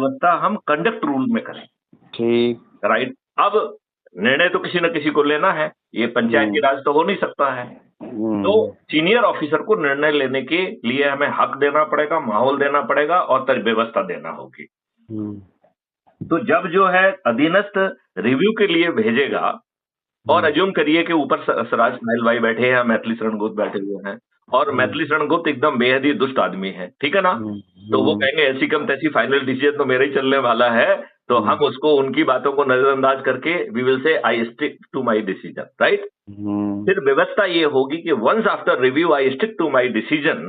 व्यवस्था हम conduct rule में करें। ठीक। राइट। अब निर्णय तो किसी न किसी को लेना है, ये पंचायती राज तो हो नहीं सकता है। तो सीनियर ऑफिसर को निर्णय लेने के लिए हमें हक देना पड़ेगा, माहौल देना पड़ेगा और व्यवस्था देना होगी। तो जब जो है अधीनस्थ रिव्यू के लिए भेजेगा, और अज्यूम करिए कि ऊपर सराज नायल भाई बैठे हैं, मैथिली शरण गुप्त बैठे हुए हैं, और मैथिली शरण गुप्त एकदम बेहद ही दुष्ट आदमी है, ठीक है ना। तो वो कहेंगे ऐसी कम तैसी, फाइनल डिसीजन तो मेरा ही चलने वाला है, तो हम उसको उनकी बातों को नजरअंदाज करके we will say I stick to my decision. Right. फिर व्यवस्था ये होगी कि once after review I stick to my decision,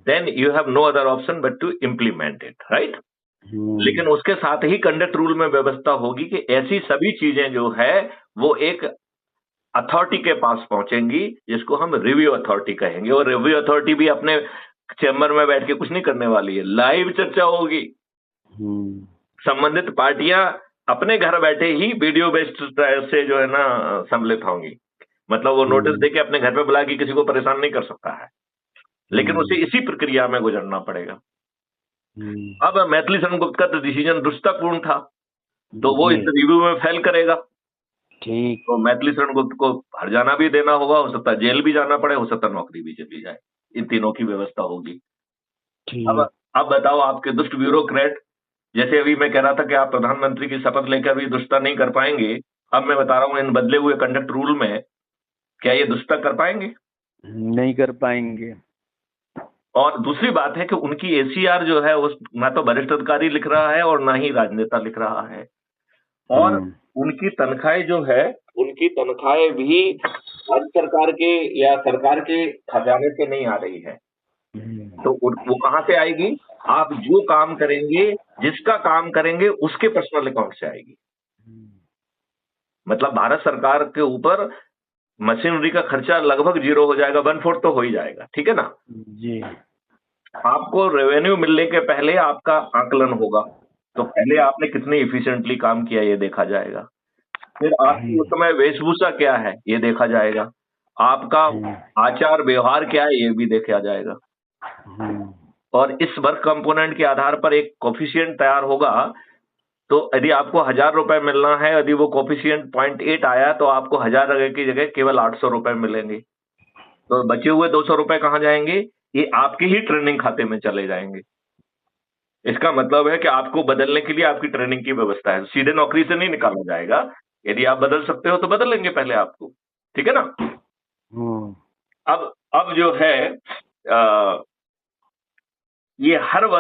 then you have no other option but to implement it. Right. लेकिन उसके साथ ही कंडक्ट रूल में व्यवस्था होगी कि ऐसी सभी चीजें जो है वो एक अथॉरिटी के पास पहुंचेंगी, जिसको हम रिव्यू अथॉरिटी कहेंगे। और रिव्यू अथॉरिटी भी अपने चैम्बर में बैठ के कुछ नहीं करने वाली है, लाइव चर्चा होगी। संबंधित पार्टियां अपने घर बैठे ही वीडियो बेस्ड से जो है ना सम्मिलित होंगी। मतलब वो नोटिस देके अपने घर पे बुला के किसी को परेशान नहीं कर सकता है, लेकिन उसे इसी प्रक्रिया में गुजरना पड़ेगा। अब मैथिली शरण गुप्त का तो डिसीजन दुष्टतापूर्ण था, तो वो इस रिव्यू में फेल करेगा। ठीक। तो मैथिली शरण गुप्त को हर्जाना भी देना होगा, हो सकता है जेल भी जाना पड़े, हो सकता है नौकरी भी चली जाए। इन तीनों की व्यवस्था होगी। अब बताओ, आपके दुष्ट ब्यूरोक्रेट, जैसे अभी मैं कह रहा था कि आप प्रधानमंत्री की शपथ लेकर भी दुष्टता नहीं कर पाएंगे, अब मैं बता रहा हूं इन बदले हुए कंडक्ट रूल में क्या ये दुष्टता कर पाएंगे? नहीं कर पाएंगे। और दूसरी बात है कि उनकी एसीआर जो है उस ना तो वरिष्ठ अधिकारी लिख रहा है और ना ही राजनेता लिख रहा है। और उनकी तनख्वाहें जो है, उनकी तनख्वाहें भी राज्य सरकार के या सरकार के खजाने से नहीं आ रही है। तो वो कहां से आएगी? आप जो काम करेंगे, जिसका काम करेंगे, उसके पर्सनल अकाउंट से आएगी। मतलब भारत सरकार के ऊपर मशीनरी का खर्चा लगभग 0 हो जाएगा, 1/4 तो हो ही जाएगा, ठीक है ना जी। आपको रेवेन्यू मिलने के पहले आपका आकलन होगा, तो पहले आपने कितनी इफिशिएंटली काम किया ये देखा जाएगा। फिर आपकी उस समय वेशभूषा क्या है ये देखा जाएगा, आपका आचार व्यवहार क्या है ये भी देखा जाएगा। और इस वर्क कंपोनेंट के आधार पर एक कोफिशिएंट तैयार होगा। तो यदि आपको 1000 रुपए मिलना है, यदि वो कोफिशिएंट 0.8 आया, तो आपको 1000 की जगह केवल 800 रुपए मिलेंगे। तो बचे हुए 200 रुपए कहां जाएंगे? ये आपके ही ट्रेनिंग खाते में चले जाएंगे। इसका मतलब है कि आपको बदलने के लिए आपकी ट्रेनिंग की व्यवस्था है, सीधे नौकरी से नहीं निकाला जाएगा। यदि आप बदल सकते हो तो बदल लेंगे पहले आपको, ठीक है ना। अब जो है ये हर वर्ग